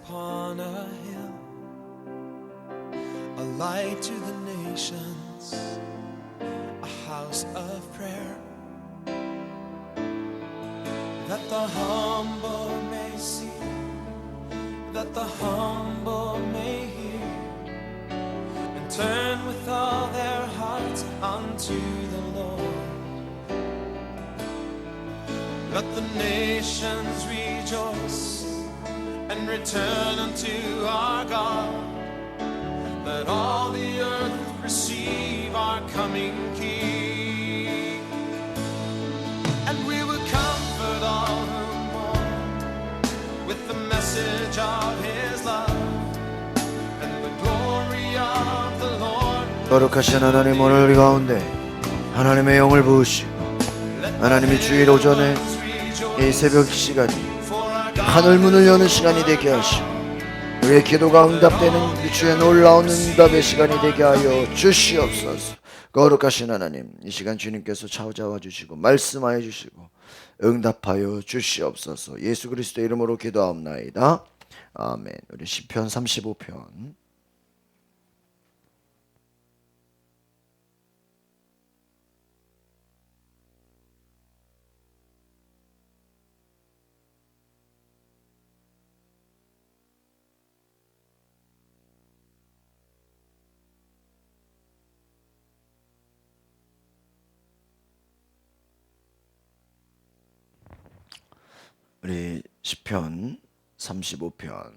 upon a hill, a light to the nations, a house of prayer, that the humble may see, that the humble may hear, and turn with all their hearts unto the Lord. Let the nations rejoice and return unto our God. Let all the earth receive our coming King. And we will comfort all who mourn with the message of His love, and the glory of the Lord. 거룩하신 하나님, 오늘 우리 가운데 하나님의 영을 부으시고 하나님의 주일 오전에 이 새벽 시간이 하늘 문을 여는 시간이 되게 하시고 우리의 기도가 응답되는 이 주의 놀라운 응답의 시간이 되게 하여 주시옵소서. 거룩하신 하나님, 이 시간 주님께서 찾아와 주시고 말씀하여 주시고 응답하여 주시옵소서. 예수 그리스도의 이름으로 기도하옵나이다. 아멘. 우리 시편 35편 우리 시편 35편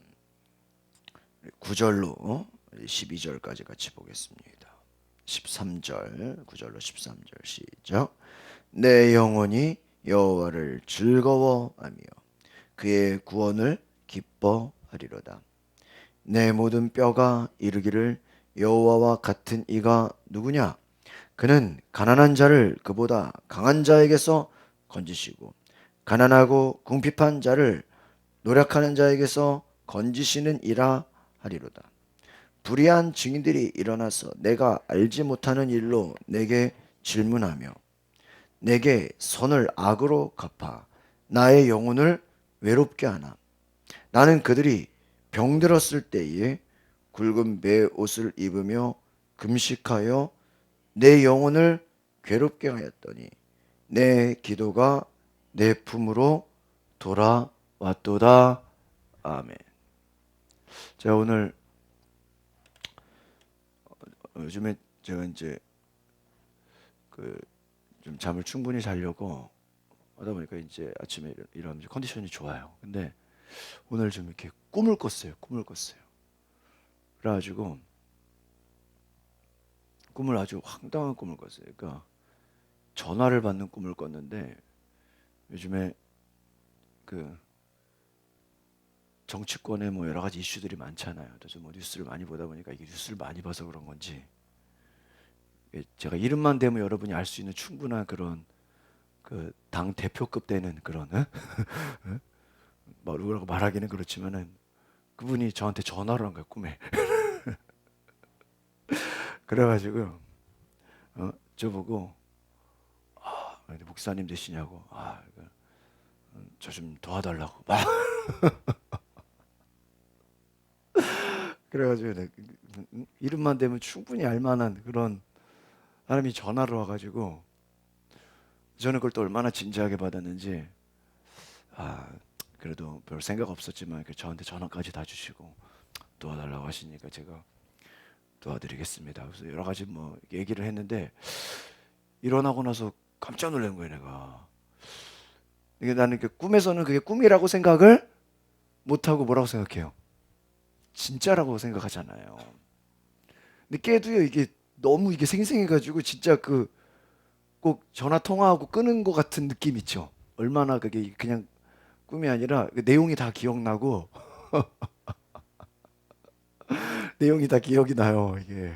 9절로 12절까지 같이 보겠습니다. 13절 9절로 13절 시작. 내 영혼이 여호와를 즐거워하며 그의 구원을 기뻐하리로다. 내 모든 뼈가 이르기를 여호와와 같은 이가 누구냐? 그는 가난한 자를 그보다 강한 자에게서 건지시고 가난하고 궁핍한 자를 노력하는 자에게서 건지시는 이라 하리로다. 불의한 증인들이 일어나서 내가 알지 못하는 일로 내게 질문하며 내게 선을 악으로 갚아 나의 영혼을 외롭게 하나. 나는 그들이 병들었을 때에 굵은 배 옷을 입으며 금식하여 내 영혼을 괴롭게 하였더니 내 기도가 내 품으로 돌아왔도다. 아멘. 제가 오늘 요즘에 제가 이제 좀 잠을 충분히 자려고 하다 보니까 이제 아침에 일어나면 컨디션이 좋아요. 근데 오늘 좀 이렇게 꿈을 꿨어요. 그래가지고 꿈을 아주 황당한 꿈을 꿨어요. 그러니까 전화를 받는 꿈을 꿨는데 요즘에 정치권에 뭐 여러 가지 이슈들이 많잖아요. 또 뭐 뉴스를 많이 보다 보니까 이게 뉴스를 많이 봐서 그런 건지 제가 이름만 대면 여러분이 알 수 있는 충분한 그런 당 대표급 되는 그런 뭐라고 말하기는 그렇지만은 그분이 저한테 전화를 한 거예요, 꿈에. 그래가지고 저보고 목사님 되시냐고, 저 좀 도와달라고 막 그래가지고 이름만 대면 충분히 알만한 그런 사람이 전화를 와가지고 저는 그걸 또 얼마나 진지하게 받았는지 그래도 별 생각 없었지만 저한테 전화까지 다 주시고 도와달라고 하시니까 제가 도와드리겠습니다. 그래서 여러 가지 뭐 얘기를 했는데 일어나고 나서 깜짝 놀란 거예요, 내가. 이게 나는 꿈에서는 그게 꿈이라고 생각을 못하고 뭐라고 생각해요? 진짜라고 생각하잖아요. 근데 깨도요, 이게 너무 이게 생생해가지고 진짜 꼭 전화 통화하고 끄는 것 같은 느낌 있죠. 얼마나 그게 그냥 꿈이 아니라 내용이 다 기억나고 내용이 다 기억이 나요, 이게.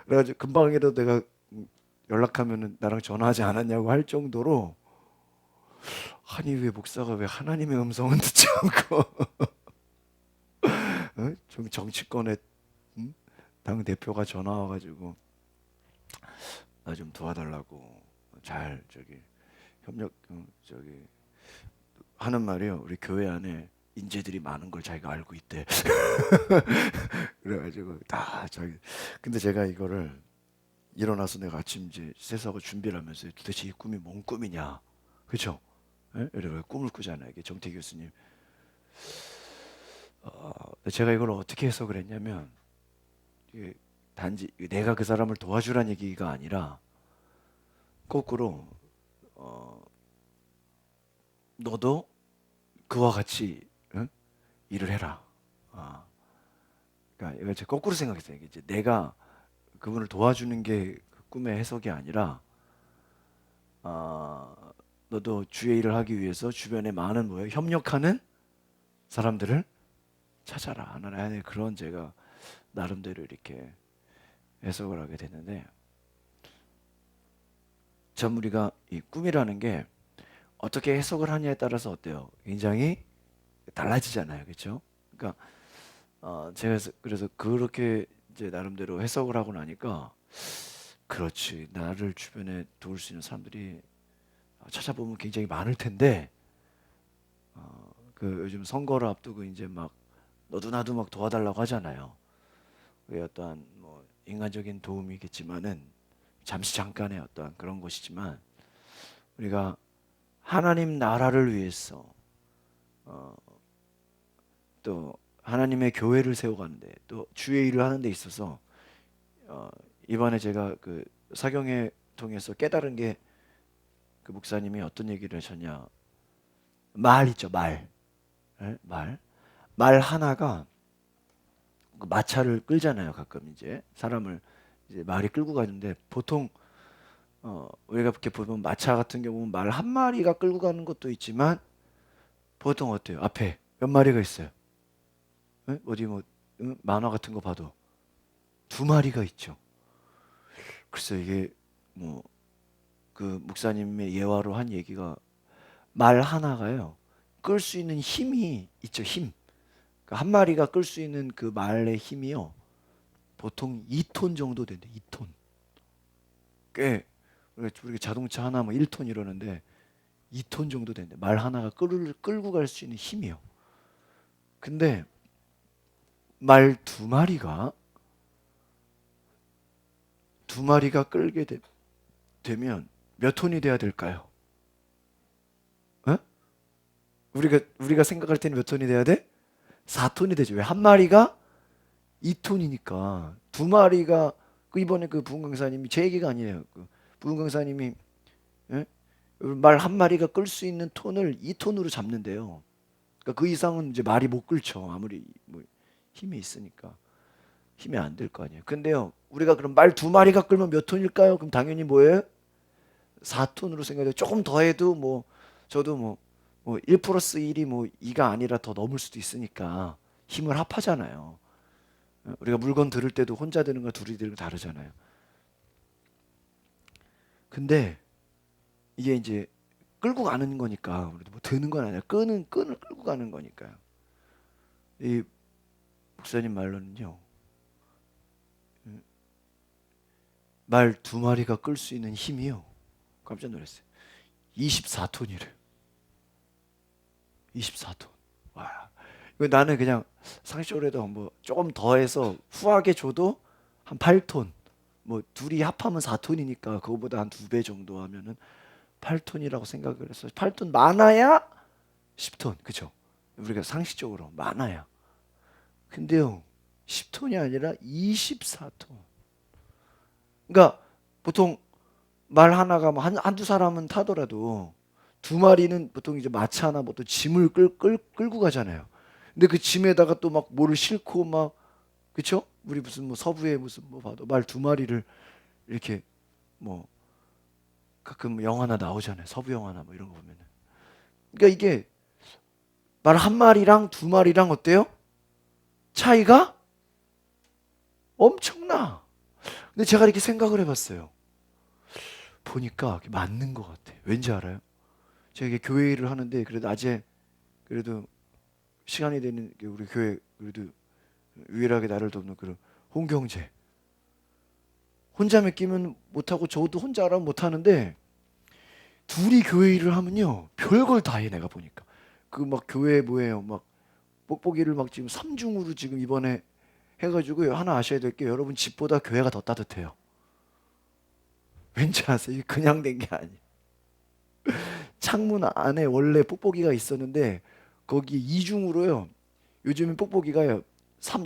그래가지고 금방이라도 내가 연락하면은 나랑 전화하지 않았냐고 할 정도로 아니 왜 목사가 왜 하나님의 음성은 듣지 않고 정치권에 당 대표가 전화 와가지고 나 좀 도와달라고 잘 협력 하는 말이요. 우리 교회 안에 인재들이 많은 걸 자기가 알고 있대. 그래가지고 다 자기. 근데 제가 이거를 일어나서 내가 아침 이제 세수하고 준비를 하면서 도대체 이 꿈이 뭔 꿈이냐, 그렇죠? 여러분 꿈을 꾸잖아요. 이게 정태 교수님. 제가 이걸 어떻게 해석을 했냐면 이게 단지 내가 그 사람을 도와주란 얘기가 아니라 거꾸로 너도 그와 같이 일을 해라. 그러니까 이걸 제가 거꾸로 생각했어요. 이제 내가 그분을 도와주는 게 그 꿈의 해석이 아니라 너도 주의 일을 하기 위해서 주변에 많은 뭐예요? 협력하는 사람들을 찾아라 하는 그런 제가 나름대로 이렇게 해석을 하게 됐는데, 참 우리가 이 꿈이라는 게 어떻게 해석을 하냐에 따라서 어때요? 굉장히 달라지잖아요, 그렇죠? 그러니까 제가 그래서 그렇게 이제 나름대로 해석을 하고 나니까 그렇지, 나를 주변에 도울 수 있는 사람들이 찾아보면 굉장히 많을 텐데 그 요즘 선거를 앞두고 이제 막 너도 나도 막 도와달라고 하잖아요. 그게 어떠한 뭐 인간적인 도움이겠지만은 잠시 잠깐의 어떠한 그런 것이지만 우리가 하나님 나라를 위해서 또 하나님의 교회를 세워가는데 또 주의 일을 하는 데 있어서 이번에 제가 그 사경회 통해서 깨달은 게 그 목사님이 어떤 얘기를 하셨냐, 말 있죠, 말. 예? 말 하나가 그 마차를 끌잖아요. 가끔 이제 사람을 이제 말이 끌고 가는데 보통 우리가 이렇게 보면 마차 같은 경우는 말 한 마리가 끌고 가는 것도 있지만 보통 어때요? 앞에 몇 마리가 있어요? 어디 뭐 만화 같은 거 봐도 두 마리가 있죠. 글쎄 이게 뭐 그 목사님의 예화로 한 얘기가 말 하나가요 끌 수 있는 힘이 있죠. 힘. 그러니까 한 마리가 끌 수 있는 그 말의 힘이요 보통 2톤 정도 된대. 2톤. 꽤 우리가 자동차 하나 뭐 1톤 이러는데 2톤 정도 된대. 말 하나가 끌고 갈 수 있는 힘이요. 근데 말 두 마리가 끌게 되면 몇 톤이 돼야 될까요? 어? 우리가 생각할 때는 몇 톤이 돼야 돼? 4톤이 되죠. 왜? 한 마리가 2톤이니까 두 마리가 그 이번에 그 부흥 강사님이 제 얘기가 아니에요. 그 부흥 강사님이 말 한 마리가 끌 수 있는 톤을 2톤으로 잡는데요. 그러니까 그 이상은 이제 말이 못 끌죠. 아무리 뭐 힘이 있으니까 힘이 안 될 거 아니에요. 근데요, 우리가 그럼 말 두 마리가 끌면 몇 톤일까요? 그럼 당연히 뭐예요? 4톤으로 생각해요. 조금 더해도 뭐 저도 뭐 1 플러스 1이 뭐 2가 아니라 더 넘을 수도 있으니까 힘을 합하잖아요. 우리가 물건 들을 때도 혼자 드는 거 둘이 들고 다르잖아요. 근데 이게 이제 끌고 가는 거니까 우리도 뭐 드는 건 아니라 끈을 끌고 가는 거니까요. 이 목사님 말로는요, 말 두 마리가 끌 수 있는 힘이요, 깜짝 놀랐어요. 24톤이래. 24톤. 와. 이거 나는 그냥 상식적으로 해도 뭐 조금 더해서 후하게 줘도 한 8톤. 뭐 둘이 합하면 4톤이니까 그거보다 한 2배 정도 하면은 8톤이라고 생각을 했어요. 8톤 많아야 10톤. 그죠? 우리가 상식적으로 많아야. 근데요, 10톤이 아니라 24톤. 그러니까 보통 말 하나가 뭐 한두 사람은 타더라도 두 마리는 보통 이제 마차나 뭐 또 짐을 끌고 가잖아요. 근데 그 짐에다가 또 막 뭐를 싣고 막, 그쵸? 우리 무슨 뭐 서부에 무슨 뭐 봐도 말 두 마리를 이렇게 뭐 가끔 영화나 나오잖아요. 서부 영화나 뭐 이런 거 보면은. 그러니까 이게 말 한 마리랑 두 마리랑 어때요? 차이가 엄청나. 근데 제가 이렇게 생각을 해봤어요. 보니까 맞는 것 같아. 왠지 알아요? 제가 이게 교회 일을 하는데 그래도 낮에 그래도 시간이 되는 우리 교회 그래도 유일하게 나를 돕는 그런 홍경재 혼자 맡기면 못하고 저도 혼자 하라면 못하는데 둘이 교회 일을 하면요 별걸 다 해. 내가 보니까 그 막 교회 뭐예요 막 뽁뽁이를 막 지금 3중으로 지금 이번에 해가지고요. 하나 아셔야 될 게 여러분 집보다 교회가 더 따뜻해요. 왠지 아세요? 이게 그냥 된 게 아니에요. 창문 안에 원래 뽁뽁이가 있었는데 거기 2중으로요. 요즘엔 뽁뽁이가요.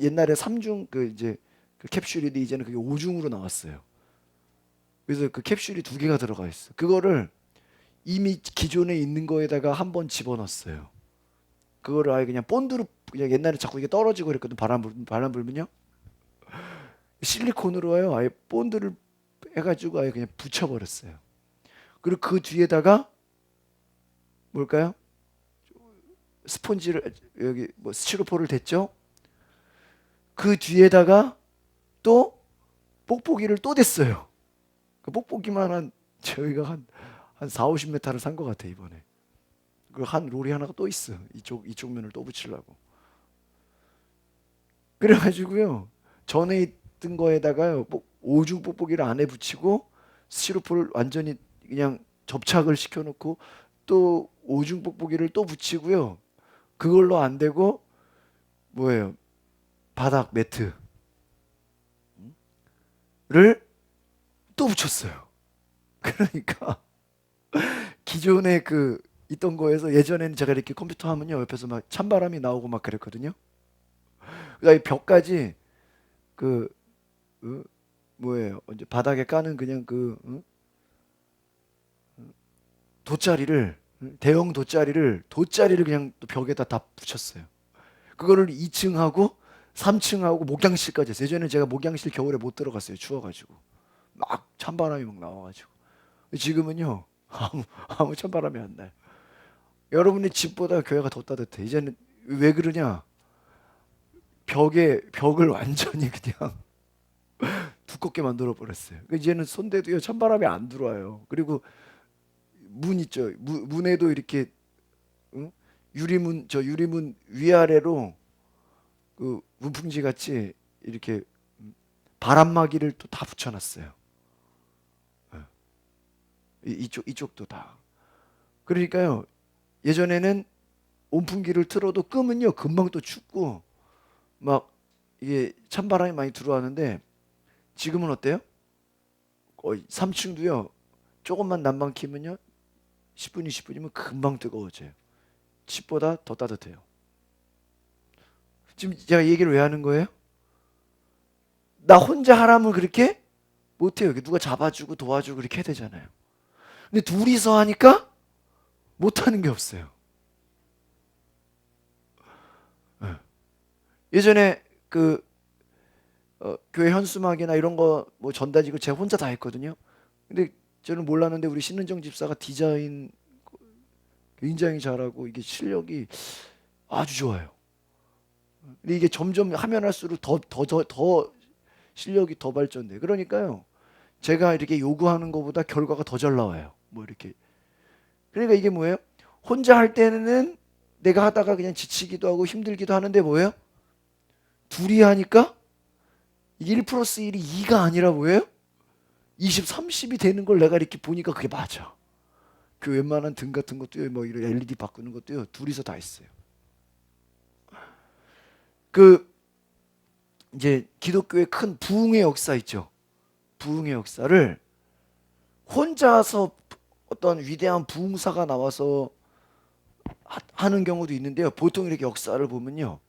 옛날에 3중 그 이제 그 캡슐인데 이제는 그게 5중으로 나왔어요. 그래서 그 캡슐이 2개가 들어가 있어. 그거를 이미 기존에 있는 거에다가 한번 집어넣었어요. 그거를 아예 그냥 본드로 그냥 옛날에 자꾸 이게 떨어지고 그랬거든. 바람 불면요. 실리콘으로요. 아예 본드를 해가지고 아예 그냥 붙여버렸어요. 그리고 그 뒤에다가 뭘까요? 스폰지를 여기 뭐 스티로폼을 댔죠. 그 뒤에다가 또 뽁뽁이를 또 댔어요. 그 뽁뽁이만 한 저희가 한 4, 50m를 산 것 같아 이번에. 그 한 롤이 하나가 또 있어. 이쪽 면을 또 붙이려고. 그래가지고요. 전에 있던 거에다가요. 오중 뽁뽁이를 안에 붙이고 스티로폼을 완전히 그냥 접착을 시켜놓고 또 오중 뽁뽁이를 또 붙이고요. 그걸로 안 되고 뭐예요? 바닥 매트를 또 붙였어요. 그러니까 기존에 그 있던 거에서 예전에는 제가 이렇게 컴퓨터 하면요 옆에서 막 찬바람이 나오고 막 그랬거든요. 그러니까 이 벽까지 그 뭐예요? 이제 바닥에 까는 그냥 그 돗자리를 대형 돗자리를 그냥 또 벽에다 다 붙였어요. 그거를 2층하고 3층하고 목양실까지 했어요. 예전에 제가 목양실 겨울에 못 들어갔어요. 추워가지고 막 찬바람이 막 나와가지고. 지금은요 아무 찬바람이 안 나요. 여러분의 집보다 교회가 더 따뜻해. 이제는 왜 그러냐? 벽을 완전히 그냥 두껍게 만들어 버렸어요. 이제는 손대도요 찬바람이 안 들어와요. 그리고 문 있죠. 문에도 이렇게 응? 유리문 위아래로 그 문풍지 같이 이렇게 바람막이를 또 다 붙여놨어요. 이쪽도 다. 그러니까요 예전에는 온풍기를 틀어도 끄면요 금방 또 춥고 막 이게 찬바람이 많이 들어왔는데 지금은 어때요? 거의 3층도요 조금만 난방 키면요 10분 20분이면 금방 뜨거워져요. 집보다 더 따뜻해요. 지금 제가 이 얘기를 왜 하는 거예요? 나 혼자 하라면 그렇게 못해요. 누가 잡아주고 도와주고 그렇게 해야 되잖아요. 근데 둘이서 하니까 못하는 게 없어요. 예전에 그 교회 현수막이나 이런 거 뭐 전단지고 제가 혼자 다 했거든요. 근데 저는 몰랐는데 우리 신은정 집사가 디자인 굉장히 잘하고 이게 실력이 아주 좋아요. 근데 이게 점점 하면 할수록 더 실력이 더 발전돼. 그러니까요. 제가 이렇게 요구하는 것보다 결과가 더 잘 나와요. 뭐 이렇게. 그러니까 이게 뭐예요? 혼자 할 때는 내가 하다가 그냥 지치기도 하고 힘들기도 하는데 뭐예요? 둘이 하니까 1 플러스 1이 2가 아니라 뭐예요? 20, 30이 되는 걸 내가 이렇게 보니까 그게 맞아. 그 웬만한 등 같은 것도요, 뭐 이런 LED 바꾸는 것도요, 둘이서 다 했어요. 그 이제 기독교의 큰 부흥의 역사 있죠. 부흥의 역사를 혼자서 어떤 위대한 부흥사가 나와서 하는 경우도 있는데요. 보통 이렇게 역사를 보면요.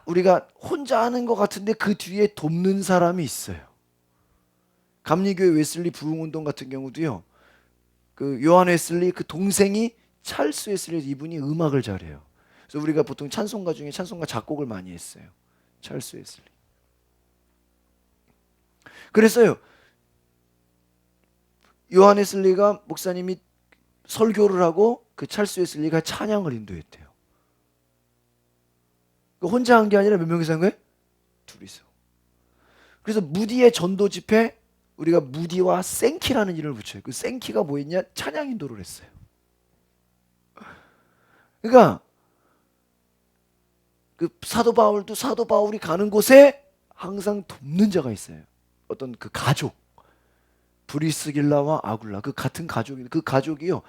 우리가 혼자 하는 것 같은데 그 뒤에 돕는 사람이 있어요. 감리교회 웨슬리 부흥운동 같은 경우도요. 그 요한 웨슬리 그 동생이 찰스 웨슬리 이분이 음악을 잘해요. 그래서 우리가 보통 찬송가 중에 찬송가 작곡을 많이 했어요. 찰스 웨슬리. 그래서요. 요한 웨슬리가 목사님이 설교를 하고 그 찰스 웨슬리가 찬양을 인도했대요. 혼자 한 게 아니라 몇 명이서 한 거예요? 둘이서. 그래서 무디의 전도 집회 우리가 무디와 생키라는 이름을 붙여요. 그 생키가 뭐였냐? 찬양 인도를 했어요. 그러니까 그 사도 바울도 사도 바울이 가는 곳에 항상 돕는 자가 있어요. 어떤 그 가족, 브리스길라와 아굴라 그 같은 가족인데 그 가족이요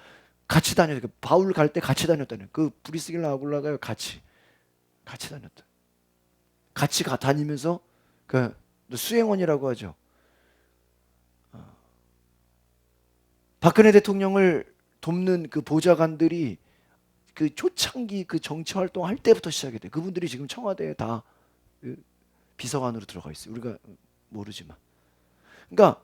같이 다녀요. 바울 갈 때 같이 다녔다는. 그 브리스길라 아굴라가 같이 다녔다. 같이 다니면서 그 수행원이라고 하죠. 박근혜 대통령을 돕는 그 보좌관들이 그 초창기 그 정치 활동할 때부터 시작이 돼. 그분들이 지금 청와대에 다 비서관으로 들어가 있어요. 우리가 모르지만. 그러니까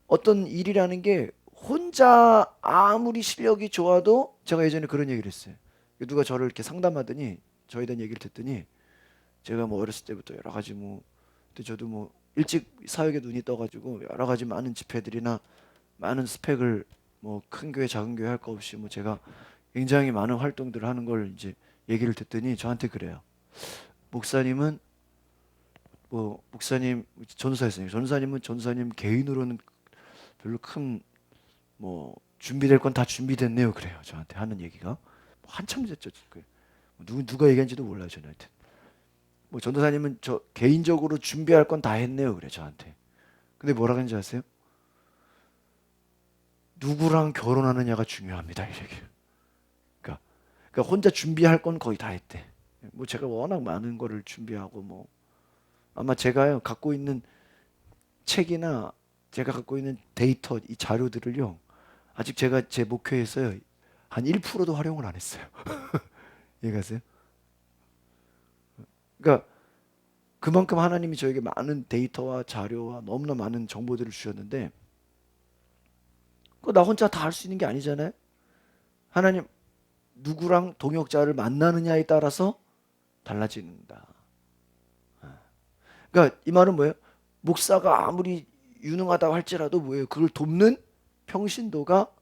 어떤 일이라는 게 혼자 아무리 실력이 좋아도, 제가 예전에 그런 얘기를 했어요. 누가 저를 이렇게 상담하더니 저에 대한 얘기를 듣더니 제가 뭐 어렸을 때부터 여러 가지 근데 저도 일찍 사역에 눈이 떠가지고 여러 가지 많은 집회들이나 많은 스펙을 큰 교회 작은 교회 할 거 없이 제가 굉장히 많은 활동들을 하는 걸 이제 얘기를 듣더니 저한테 그래요. 목사님은 목사님 전도사였어요. 전도사님 개인으로는 별로 큰 준비될 건 다 준비됐네요. 그래요. 저한테 하는 얘기가 한참 됐죠. 누가 얘기한지도 몰라요. 저한테. 전도사님은 저 개인적으로 준비할 건 다 했네요. 그래 저한테. 근데 뭐라 그런지 아세요? 누구랑 결혼하느냐가 중요합니다. 이 얘기. 그러니까 혼자 준비할 건 거의 다 했대. 제가 워낙 많은 거를 준비하고 아마 제가요 갖고 있는 책이나 제가 갖고 있는 데이터, 이 자료들을요 아직 제가 제 목회에서요 한 1%도 활용을 안 했어요. 이해가세요? 그러니까 그만큼 하나님이 저에게 많은 데이터와 자료와 너무나 많은 정보들을 주셨는데 그거 나 혼자 다 할 수 있는 게 아니잖아요. 하나님 누구랑 동역자를 만나느냐에 따라서 달라진다. 그러니까 이 말은 뭐예요? 목사가 아무리 유능하다고 할지라도 뭐예요? 그걸 돕는 평신도가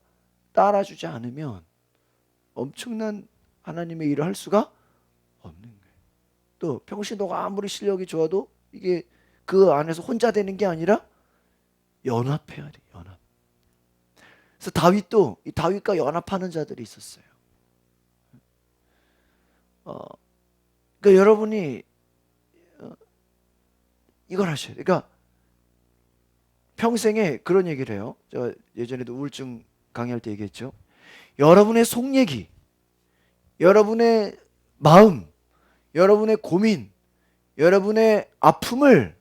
따라주지 않으면 엄청난 하나님의 일을 할 수가 없는 거예요. 또 평신도가 아무리 실력이 좋아도 이게 그 안에서 혼자 되는 게 아니라 연합해야 돼. 연합. 그래서 다윗과 연합하는 자들이 있었어요. 그러니까 여러분이 이걸 하셔야 돼요. 그러니까 평생에 그런 얘기를 해요. 저 예전에도 우울증 강의할 때 얘기했죠. 여러분의 속 얘기, 여러분의 마음, 여러분의 고민, 여러분의 아픔을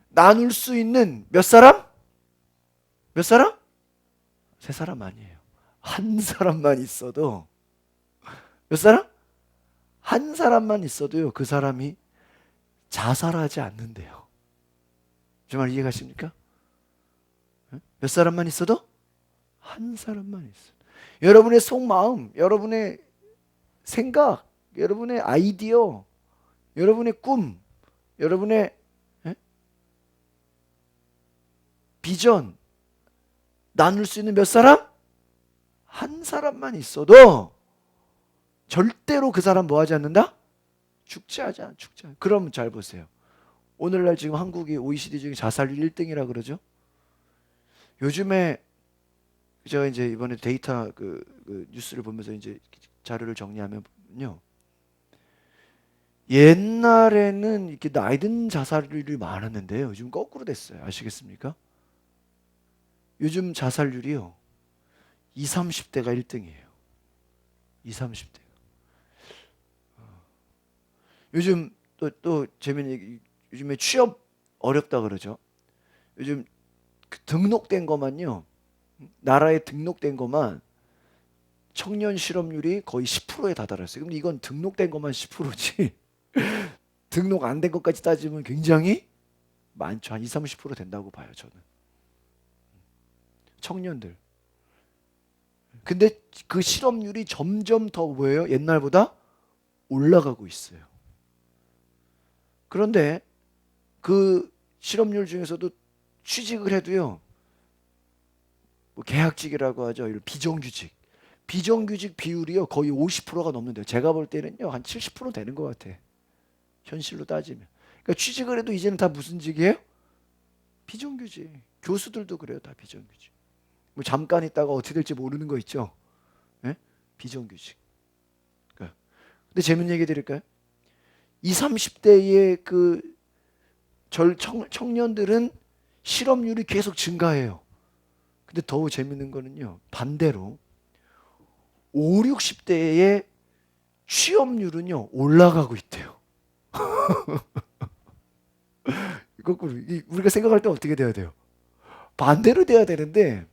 나눌 수 있는 몇 사람? 몇 사람? 세 사람 아니에요. 한 사람만 있어도, 몇 사람? 한 사람만 있어도요 그 사람이 자살하지 않는데요. 정말 이해가십니까? 몇 사람만 있어도? 한 사람만 있어. 여러분의 속마음, 여러분의 생각, 여러분의 아이디어, 여러분의 꿈, 여러분의 비전 나눌 수 있는 몇 사람? 한 사람만 있어도 절대로 그 사람 뭐 하지 않는다? 죽지 않아. 그럼 잘 보세요. 오늘날 지금 한국이 OECD 중에 자살률 1등이라 그러죠. 요즘에 제가 이제 이번에 데이터 그 뉴스를 보면서 이제 자료를 정리하면요. 옛날에는 이렇게 나이 든 자살률이 많았는데요. 요즘 거꾸로 됐어요. 아시겠습니까? 요즘 자살률이요. 20, 30대가 1등이에요. 20, 30대가. 요즘 또 재미있는 얘기, 요즘에 취업 어렵다 그러죠. 요즘 등록된 것만요. 나라에 등록된 것만 청년 실업률이 거의 10%에 다다랐어요. 그럼 이건 등록된 것만 10%지 등록 안 된 것까지 따지면 굉장히 많죠. 한 20, 30% 된다고 봐요. 저는. 청년들. 근데 그 실업률이 점점 더 뭐예요? 옛날보다 올라가고 있어요. 그런데 그 실업률 중에서도 취직을 해도요. 계약직이라고 하죠. 비정규직 비율이요 거의 50%가 넘는데요. 제가 볼 때는요 한 70% 되는 것 같아. 현실로 따지면. 그러니까 취직을 해도 이제는 다 무슨 직이에요? 비정규직. 교수들도 그래요. 다 비정규직. 잠깐 있다가 어떻게 될지 모르는 거 있죠. 네? 비정규직. 그러니까. 근데 재밌는 얘기 드릴까요? 20, 30대의 그 청년들은 실업률이 계속 증가해요. 근데 더 재밌는 거는요. 반대로 5, 60대의 취업률은요 올라가고 있대요. 거꾸로 우리가 생각할 때 어떻게 돼야 돼요? 반대로 돼야 되는데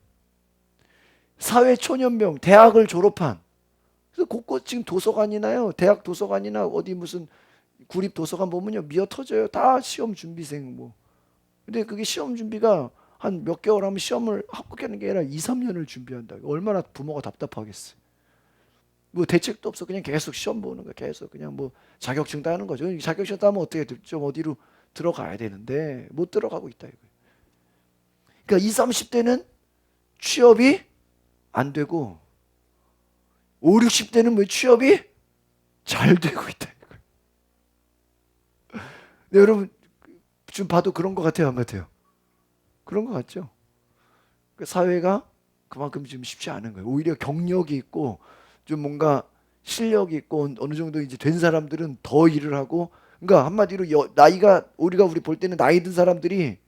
사회초년병 대학을 졸업한 그래서 곳곳 지금 도서관이나요 대학 도서관이나 어디 무슨 구립 도서관 보면요 미어 터져요. 다 시험 준비생 뭐. 근데 그게 시험 준비가 한 몇 개월 하면 시험을 합격하는 게 아니라 2, 3년을 준비한다. 얼마나 부모가 답답하겠어요. 뭐 대책도 없어. 그냥 계속 시험 보는 거야. 계속 그냥 뭐 자격증 따는 거죠. 자격증 따면 어떻게 좀 어디로 들어가야 되는데 못 들어가고 있다 이거예요. 그러니까 20, 30대는 취업이 안 되고 5, 60대는 뭐 취업이 잘 되고 있다 이거예요. 네, 여러분 좀 봐도 그런 것 같아요, 안 같아요? 그런 것 같죠? 사회가 그만큼 지금 쉽지 않은 거예요. 오히려 경력이 있고 좀 뭔가 실력이 있고 어느 정도 이제 된 사람들은 더 일을 하고 그러니까 한마디로 나이가 우리 볼 때는 나이 든 사람들이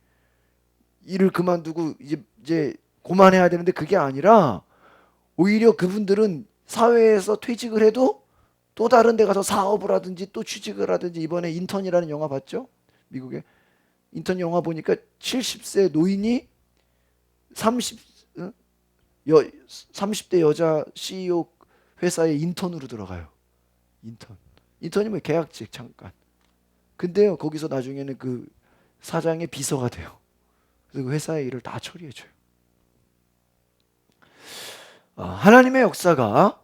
일을 그만두고 이제 그만해야 되는데 그게 아니라 오히려 그분들은 사회에서 퇴직을 해도 또 다른 데 가서 사업을 하든지 또 취직을 하든지 이번에 인턴이라는 영화 봤죠? 미국에 인턴 영화 보니까 70세 노인이 30대 여자 CEO 회사에 인턴으로 들어가요. 인턴이면 계약직 잠깐. 근데요 거기서 나중에는 그 사장의 비서가 돼요. 그래서 그 회사의 일을 다 처리해줘요. 하나님의 역사가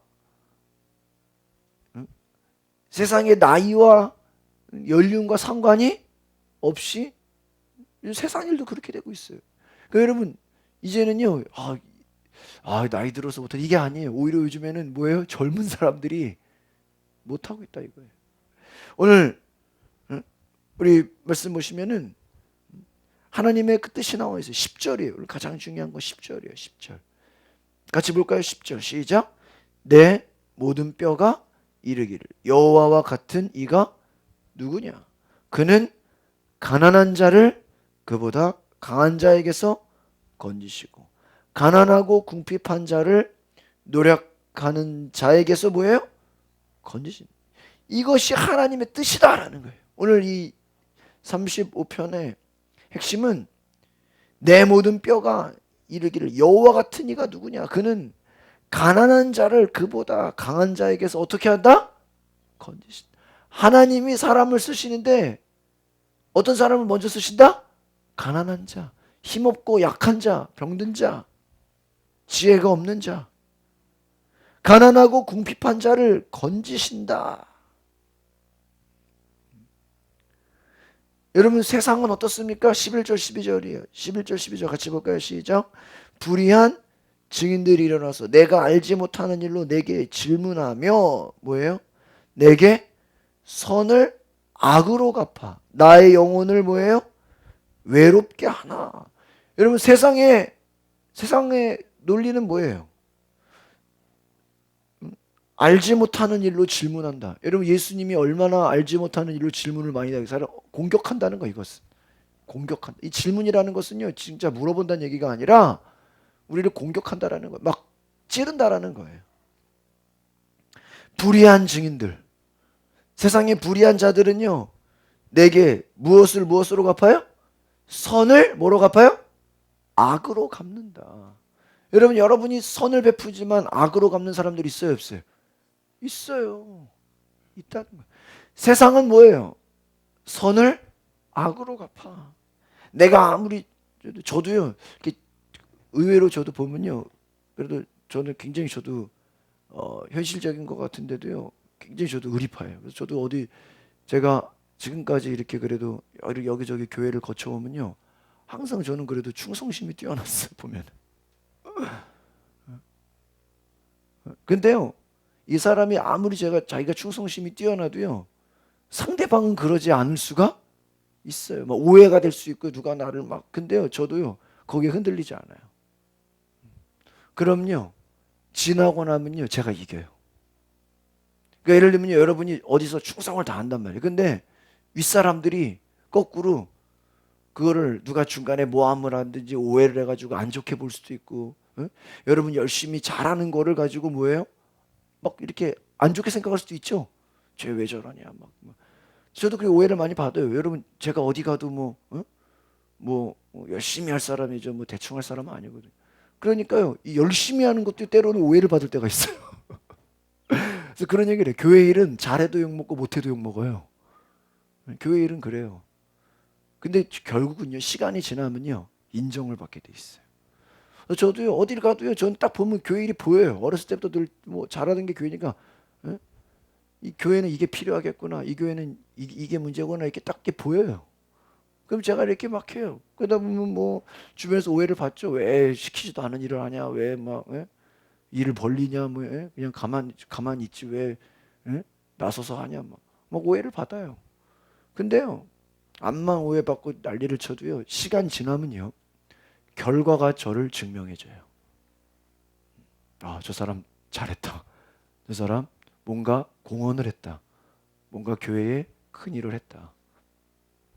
세상의 나이와 연륜과 상관이 없이 세상 일도 그렇게 되고 있어요. 그러니까 여러분 이제는요 나이 들어서부터 이게 아니에요. 오히려 요즘에는 뭐예요? 젊은 사람들이 못하고 있다 이거예요. 오늘 우리 말씀 보시면은 하나님의 그 뜻이 나와 있어요. 10절이에요. 오늘 가장 중요한 건 10절이에요. 10절. 같이 볼까요? 10절 시작. 내 모든 뼈가 이르기를 여호와와 같은 이가 누구냐? 그는 가난한 자를 그보다 강한 자에게서 건지시고 가난하고 궁핍한 자를 노력하는 자에게서 뭐예요? 건지신. 이것이 하나님의 뜻이다라는 거예요. 오늘 이 35편의 핵심은 내 모든 뼈가 이르기를 여호와 같은 이가 누구냐? 그는 가난한 자를 그보다 강한 자에게서 어떻게 한다? 건지신다. 하나님이 사람을 쓰시는데 어떤 사람을 먼저 쓰신다? 가난한 자, 힘없고 약한 자, 병든 자, 지혜가 없는 자, 가난하고 궁핍한 자를 건지신다. 여러분 세상은 어떻습니까? 11절 12절이에요. 11절 12절 같이 볼까요? 시작. 불의한 증인들이 일어나서 내가 알지 못하는 일로 내게 질문하며 뭐예요? 내게 선을 악으로 갚아 나의 영혼을 뭐예요? 외롭게 하나. 여러분 세상의 논리는 뭐예요? 알지 못하는 일로 질문한다. 여러분 예수님이 얼마나 알지 못하는 일로 질문을 많이 하게 사람 공격한다는 거 이것은. 공격한다. 이 질문이라는 것은요 진짜 물어본다는 얘기가 아니라 우리를 공격한다라는 거예요. 막 찌른다라는 거예요. 불의한 증인들. 세상의 불의한 자들은요 내게 무엇으로 갚아요? 선을 뭐로 갚아요? 악으로 갚는다. 여러분이 선을 베푸지만 악으로 갚는 사람들 있어요 없어요? 있어요. 있다는 거예요. 세상은 뭐예요? 선을 악으로 갚아. 내가 아무리 저도요 이렇게 의외로 저도 보면요 그래도 저는 굉장히 저도 현실적인 것 같은데도요 굉장히 저도 의리파예요. 그래서 저도 어디 제가 지금까지 이렇게 그래도 여기저기 교회를 거쳐오면요 항상 저는 그래도 충성심이 뛰어났어요 보면. 근데요 이 사람이 아무리 자기가 충성심이 뛰어나도요 상대방은 그러지 않을 수가 있어요. 막 오해가 될 수 있고 누가 나를 막 근데요 저도요 거기에 흔들리지 않아요. 그럼요 지나고 나면요 제가 이겨요. 그러니까 예를 들면 여러분이 어디서 충성을 다한단 말이에요. 근데 윗사람들이 거꾸로 그거를 누가 중간에 모함을 하든지 오해를 해가지고 안 좋게 볼 수도 있고 여러분 열심히 잘하는 거를 가지고 뭐예요? 막 이렇게 안 좋게 생각할 수도 있죠. 쟤 왜 저러냐 막. 저도 그 오해를 많이 받아요. 여러분 제가 어디 가도 뭐 열심히 할 사람이죠. 뭐 대충 할 사람은 아니거든요. 그러니까요, 이 열심히 하는 것도 때로는 오해를 받을 때가 있어요. 그래서 그런 얘기를 해요. 교회 일은 잘해도 욕먹고 못해도 욕먹어요. 교회 일은 그래요. 근데 결국은요, 시간이 지나면요 인정을 받게 돼 있어요. 저도요, 어딜 가도요, 전 딱 보면 교회 일이 보여요. 어렸을 때부터 늘 뭐 잘하던 게 교회니까, 예? 이 교회는 이게 필요하겠구나, 이 교회는 이게 문제구나, 이렇게 딱 이렇게 보여요. 그럼 제가 이렇게 막 해요. 그러다 보면 뭐 주변에서 오해를 받죠. 왜 시키지도 않은 일을 하냐, 왜 막 일을 벌리냐, 뭐 그냥 가만 있지 왜 나서서 하냐, 막 오해를 받아요. 근데요, 암만 오해받고 난리를 쳐도요, 시간 지나면요 결과가 저를 증명해줘요. 아, 저 사람 잘했다. 저 사람 뭔가 공헌을 했다. 뭔가 교회에 큰 일을 했다.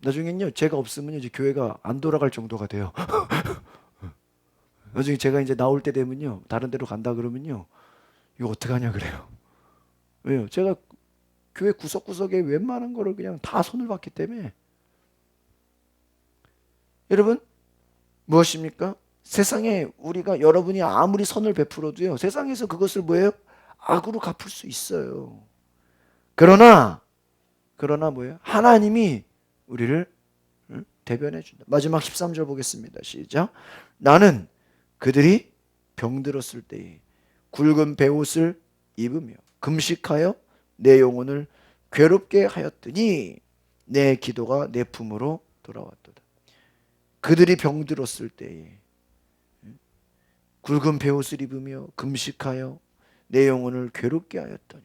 나중엔요, 제가 없으면 이제 교회가 안 돌아갈 정도가 돼요. 나중에 제가 이제 나올 때 되면요, 다른 데로 간다 그러면요, 이거 어떡하냐 그래요. 왜요? 제가 교회 구석구석에 웬만한 거를 그냥 다 손을 봤기 때문에. 여러분, 무엇입니까? 세상에 우리가 여러분이 아무리 선을 베풀어도요, 세상에서 그것을 뭐예요? 악으로 갚을 수 있어요. 그러나 뭐예요? 하나님이 우리를 대변해 준다. 마지막 13절 보겠습니다. 시작. 나는 그들이 병들었을 때에 굵은 베옷을 입으며 금식하여 내 영혼을 괴롭게 하였더니 내 기도가 내 품으로 돌아왔도다. 그들이 병들었을 때에 굵은 베옷을 입으며 금식하여 내 영혼을 괴롭게 하였더니,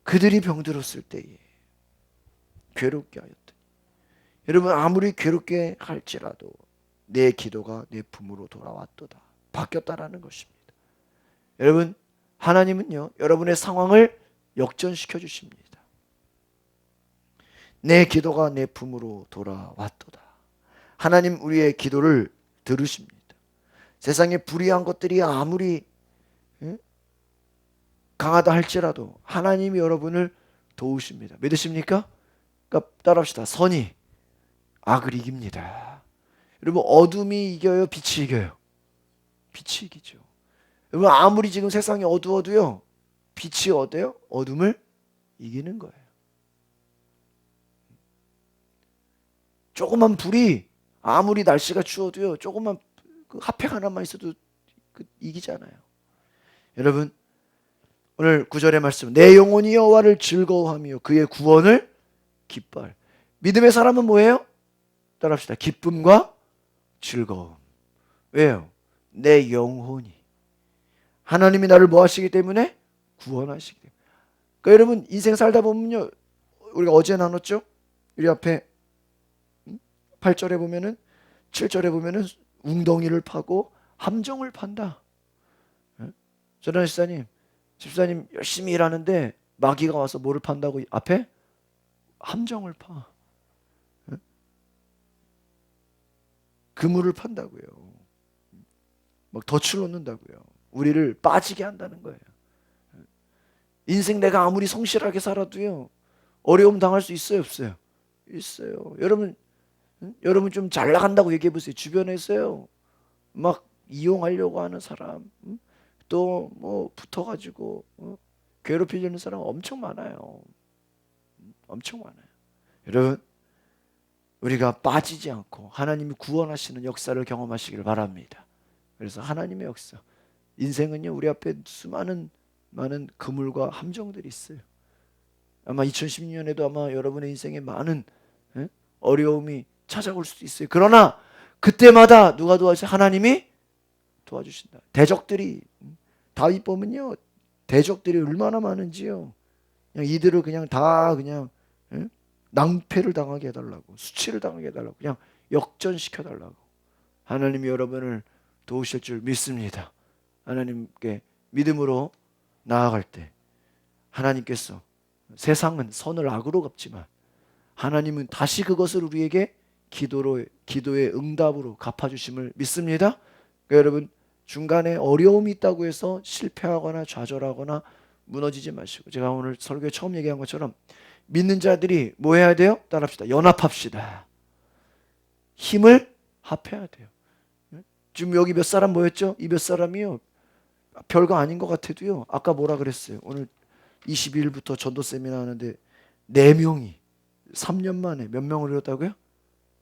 그들이 병들었을 때에 괴롭게 하였더니, 여러분 아무리 괴롭게 할지라도 내 기도가 내 품으로 돌아왔도다. 바뀌었다라는 것입니다. 여러분, 하나님은요 여러분의 상황을 역전시켜 주십니다. 내 기도가 내 품으로 돌아왔도다. 하나님 우리의 기도를 들으십니다. 세상에 불의한 것들이 아무리 강하다 할지라도 하나님이 여러분을 도우십니다. 믿으십니까? 그러니까 따라합시다. 선이 악을 이깁니다. 여러분, 어둠이 이겨요? 빛이 이겨요? 빛이 이기죠. 여러분, 아무리 지금 세상이 어두워도요, 빛이 어때요? 어둠을 이기는 거예요. 조그만 불이 아무리 날씨가 추워도요, 조그만 그 핫팩 하나만 있어도 이기잖아요. 여러분, 오늘 9절의 말씀, 내 영혼이 여호와를 즐거워하며 그의 구원을 기뻐할. 믿음의 사람은 뭐예요? 따라합시다. 기쁨과 즐거움. 왜요? 내 영혼이 하나님이 나를 뭐 하시기 때문에? 구원하시기 때문에. 그러니까 여러분, 인생 살다 보면요, 우리가 어제 나눴죠? 우리 앞에 8절에 보면은, 7절에 보면은 웅덩이를 파고 함정을 판다. 전환 집사님 열심히 일하는데 마귀가 와서 뭐를 판다고? 앞에 함정을 파. 그물을 판다고요. 막 덫을 놓는다고요. 우리를 빠지게 한다는 거예요. 인생 내가 아무리 성실하게 살아도요, 어려움 당할 수 있어요, 없어요? 있어요. 여러분 좀 잘 나간다고 얘기해 보세요. 주변에서요, 막 이용하려고 하는 사람, 또 뭐 붙어가지고 괴롭히려는 사람 엄청 많아요. 엄청 많아요. 여러분, 우리가 빠지지 않고 하나님이 구원하시는 역사를 경험하시기를 바랍니다. 그래서 하나님의 역사, 인생은요, 우리 앞에 수많은 많은 그물과 함정들이 있어요. 아마 2016년에도 아마 여러분의 인생에 많은 어려움이 찾아올 수도 있어요. 그러나 그때마다 누가 도와주세요? 하나님이 도와주신다. 대적들이, 다윗 보면요, 대적들이 얼마나 많은지요. 그냥 이들을 그냥 다 그냥 낭패를 당하게 해달라고, 수치를 당하게 해달라고, 그냥 역전시켜달라고. 하나님이 여러분을 도우실 줄 믿습니다. 하나님께 믿음으로 나아갈 때 하나님께서, 세상은 선을 악으로 갚지만 하나님은 다시 그것을 우리에게 기도의 응답으로 갚아주심을 믿습니다. 그러니까 여러분, 중간에 어려움이 있다고 해서 실패하거나 좌절하거나 무너지지 마시고, 제가 오늘 설교에 처음 얘기한 것처럼 믿는 자들이 뭐 해야 돼요? 따라합시다. 연합합시다. 힘을 합해야 돼요. 지금 여기 몇 사람 모였죠? 이 몇 사람이요, 별거 아닌 것 같아도요, 아까 뭐라 그랬어요? 오늘 22일부터 전도 세미나 하는데 4명이 3년 만에 몇 명을 이뤘다고요?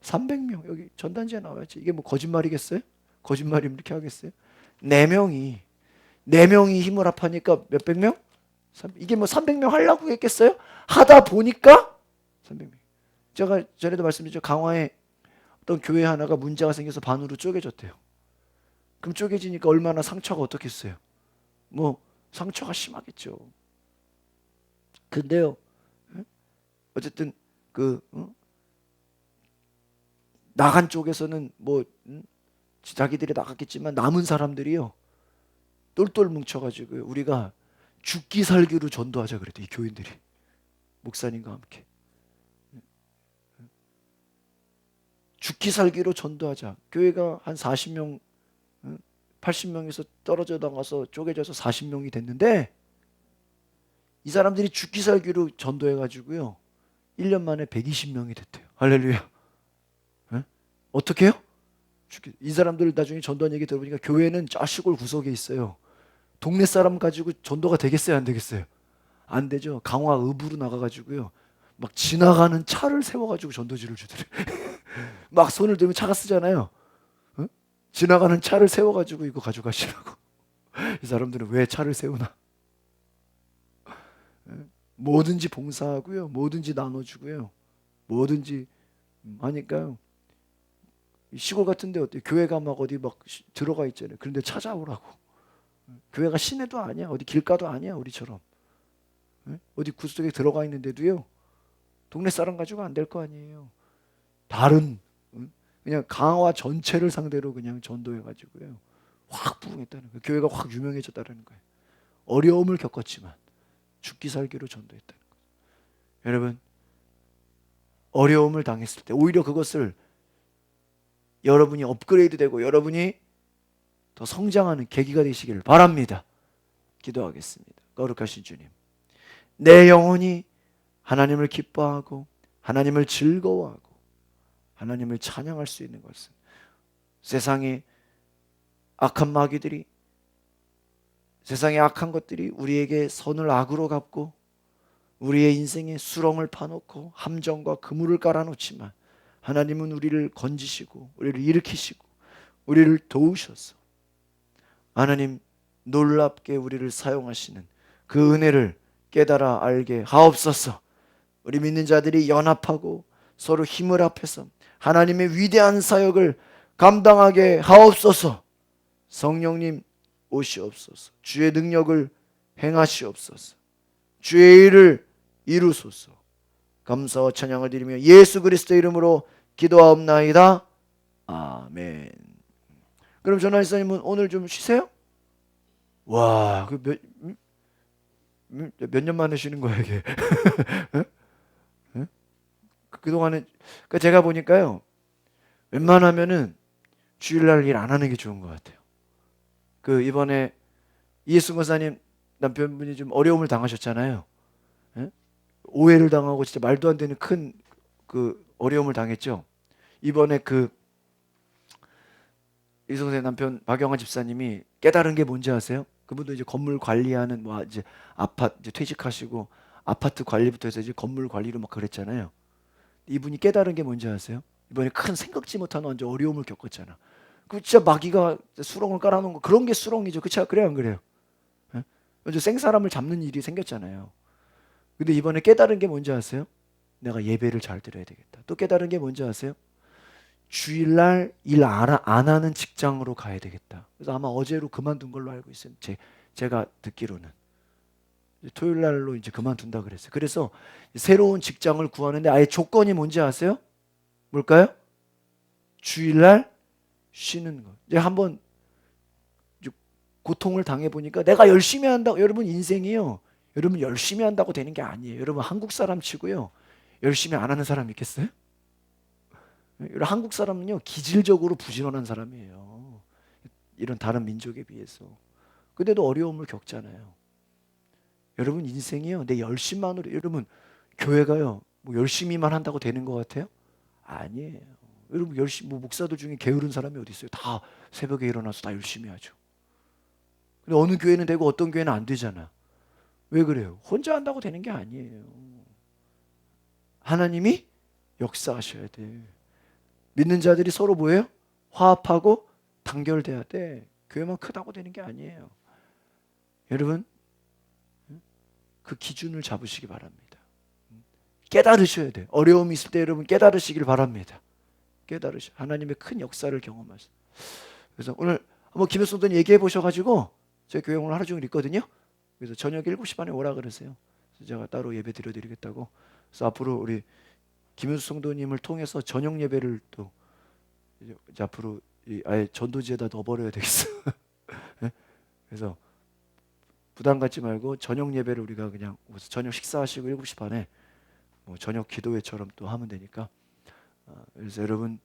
300명. 여기 전단지에 나와야지. 이게 뭐 거짓말이겠어요? 거짓말이면 이렇게 하겠어요? 4명이 힘을 합하니까 몇백 명? 이게 뭐 300명 하려고 했겠어요? 하다 보니까 300명. 제가 전에도 말씀드렸죠. 강화에 어떤 교회 하나가 문제가 생겨서 반으로 쪼개졌대요. 그럼 쪼개지니까 얼마나 상처가 어떻겠어요? 뭐 상처가 심하겠죠. 근데요, 어쨌든 나간 쪽에서는 뭐 자기들이 나갔겠지만 남은 사람들이요, 똘똘 뭉쳐가지고 우리가 죽기 살기로 전도하자 그랬대. 이 교인들이 목사님과 함께 죽기 살기로 전도하자. 교회가 한 40명 80명에서 떨어져 나가서 쪼개져서 40명이 됐는데, 이 사람들이 죽기 살기로 전도해가지고요 1년 만에 120명이 됐대요. 할렐루야. 어떻게 해요? 이 사람들 나중에 전도한 얘기 들어보니까 교회는 저 시골 구석에 있어요. 동네 사람 가지고 전도가 되겠어요, 안 되겠어요? 안 되죠. 강화 읍으로 나가가지고요 막 지나가는 차를 세워가지고 전도지를 주더래. 막 손을 들면 차가 쓰잖아요. 지나가는 차를 세워가지고 이거 가져가시라고. 이 사람들은 왜 차를 세우나? 뭐든지 봉사하고요, 뭐든지 나눠주고요, 뭐든지 하니까요. 시골 같은데 어때? 교회가 막 어디 막 들어가 있잖아요. 그런데 찾아오라고. 교회가 시내도 아니야, 어디 길가도 아니야, 우리처럼. 어디 구석에 들어가 있는데도요 동네 사람 가지고 안 될 거 아니에요. 다른 그냥 강화 전체를 상대로 그냥 전도해가지고요 확 부흥했다는 거예요. 교회가 확 유명해졌다는 거예요. 어려움을 겪었지만 죽기 살기로 전도했다는 거예요. 여러분, 어려움을 당했을 때 오히려 그것을 여러분이 업그레이드되고 여러분이 더 성장하는 계기가 되시기를 바랍니다. 기도하겠습니다. 거룩하신 주님, 내 영혼이 하나님을 기뻐하고 하나님을 즐거워하고 하나님을 찬양할 수 있는 것은 세상의 악한 마귀들이, 세상의 악한 것들이 우리에게 선을 악으로 갚고 우리의 인생에 수렁을 파놓고 함정과 그물을 깔아놓지만, 하나님은 우리를 건지시고 우리를 일으키시고 우리를 도우셔서 하나님 놀랍게 우리를 사용하시는 그 은혜를 깨달아 알게 하옵소서. 우리 믿는 자들이 연합하고 서로 힘을 합해서 하나님의 위대한 사역을 감당하게 하옵소서. 성령님 오시옵소서. 주의 능력을 행하시옵소서. 주의 일을 이루소서. 감사와 찬양을 드리며 예수 그리스도의 이름으로 기도하옵나이다. 아멘. 그럼 전하이사님은 오늘 좀 쉬세요? 와, 몇 년 만에 쉬는 거야 이게? 그동안에 제가 보니까요 웬만하면은 주일날 일 안 하는 게 좋은 것 같아요. 이번에 이예순 권사님 남편분이 좀 어려움을 당하셨잖아요. 오해를 당하고 진짜 말도 안 되는 큰 어려움을 당했죠. 이번에 이승 선생 남편 박영환 집사님이 깨달은 게 뭔지 아세요? 그분도 이제 건물 관리하는 이제 아파트 이제 퇴직하시고 아파트 관리부터 해서 이제 건물 관리로 막 그랬잖아요. 이분이 깨달은 게 뭔지 아세요? 이번에 큰 생각지 못한 완전 어려움을 겪었잖아. 진짜 마귀가 수렁을 깔아놓은 거, 그런 게 수렁이죠. 그쵸? 그래요, 안 그래요? 먼저 생사람을 잡는 일이 생겼잖아요. 근데 이번에 깨달은 게 뭔지 아세요? 내가 예배를 잘 드려야 되겠다. 또 깨달은 게 뭔지 아세요? 주일날 일 안 하는 직장으로 가야 되겠다. 그래서 아마 어제로 그만둔 걸로 알고 있어요. 제가 듣기로는 토요일날로 이제 그만둔다 그랬어요. 그래서 새로운 직장을 구하는데 아예 조건이 뭔지 아세요? 뭘까요? 주일날 쉬는 거. 이제 한번 고통을 당해 보니까 내가 열심히 한다고, 여러분 인생이요, 여러분 열심히 한다고 되는 게 아니에요. 여러분 한국 사람 치고요 열심히 안 하는 사람 있겠어요? 한국 사람은요 기질적으로 부지런한 사람이에요. 이런 다른 민족에 비해서. 근데도 어려움을 겪잖아요. 여러분 인생이요 내 열심만으로 여러분 교회가요 뭐 열심히만 한다고 되는 것 같아요? 아니에요. 여러분 열심히 뭐 목사들 중에 게으른 사람이 어디 있어요? 다 새벽에 일어나서 다 열심히 하죠. 근데 어느 교회는 되고 어떤 교회는 안 되잖아. 왜 그래요? 혼자 한다고 되는 게 아니에요. 하나님이 역사하셔야 돼. 믿는 자들이 서로 뭐예요? 화합하고 단결돼야 돼. 교회만 크다고 되는 게 아니에요. 여러분 그 기준을 잡으시기 바랍니다. 깨달으셔야 돼. 어려움이 있을 때 여러분 깨달으시길 바랍니다. 하나님의 큰 역사를 경험하세요. 그래서 오늘 한번 김효성 돈 얘기해 보셔가지고 저희 교회 오늘 하루 종일 있거든요. 그래서 저녁 7시 반에 오라 그러세요. 그래서 제가 따로 예배 드려드리겠다고. 그래서 앞으로 우리 김효수 성도님을 통해서 저녁 예배를 또 이제 앞으로 아예 전도지에다 넣어버려야 되겠어. 그래서 부담 갖지 말고 저녁 예배를 우리가 그냥 저녁 식사하시고 7시 반에 뭐 저녁 기도회처럼 또 하면 되니까. 그래서 여러분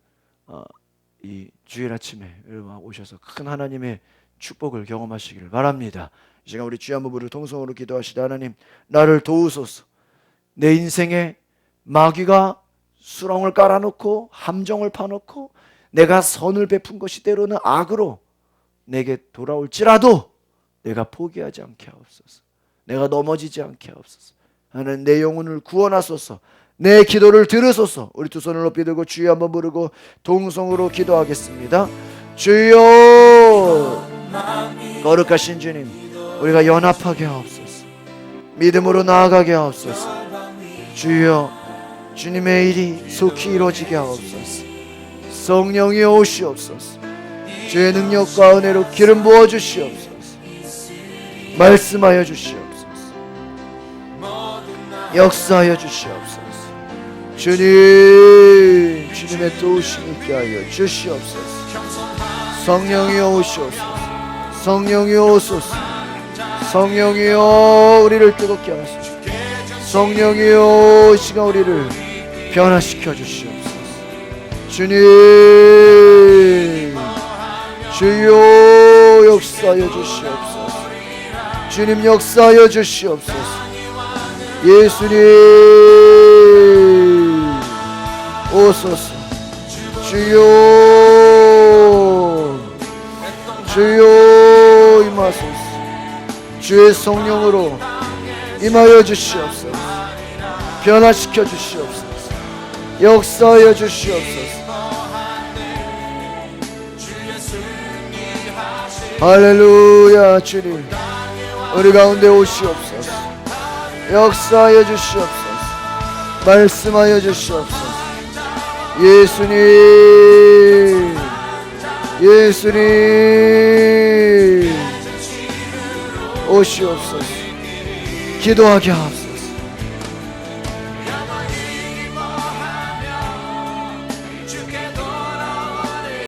이 주일 아침에 여러분 오셔서 큰 하나님의 축복을 경험하시기를 바랍니다. 이 시간 우리 주여 한번 부르 통성으로 기도하시다. 하나님 나를 도우소서. 내 인생에 마귀가 수렁을 깔아놓고 함정을 파놓고 내가 선을 베푼 것이 때로는 악으로 내게 돌아올지라도 내가 포기하지 않게 하옵소서. 내가 넘어지지 않게 하옵소서. 하나님 내 영혼을 구원하소서. 내 기도를 들으소서. 우리 두 손을 높이 들고 주여 한번 부르고 동성으로 기도하겠습니다. 주여 거룩하신 주님 우리가 연합하게 하옵소서. 믿음으로 나아가게 하옵소서. 주여 주님의 일이 속히 이루어지게 하옵소서. 성령이 오시옵소서. 주의 능력과 은혜로 기름 부어주시옵소서. 말씀하여 주시옵소서. 역사하여 주시옵소서. 주님 주님의 도우심 있게 하여 주시옵소서. 성령이 오시옵소서. 성령이 오소서. 성령이여 우리를 뜨겁게 하소서. 성령이여 이 시간 우리를 변화시켜 주시옵소서. 주님 주여 역사하여 주시옵소서. 주님 역사하여 주시옵소서. 예수님 오소서. 주여 주여 임하소서. 주의 성령으로 임하여 주시옵소서. 변화시켜 주시옵소서. 역사하여 주시옵소서. 할렐루야. 주님 우리 가운데 오시옵소서. 역사하여 주시옵소서. 말씀하여 주시옵소서. 예수님 예수님 오시옵소서. 기도하게 하옵소서.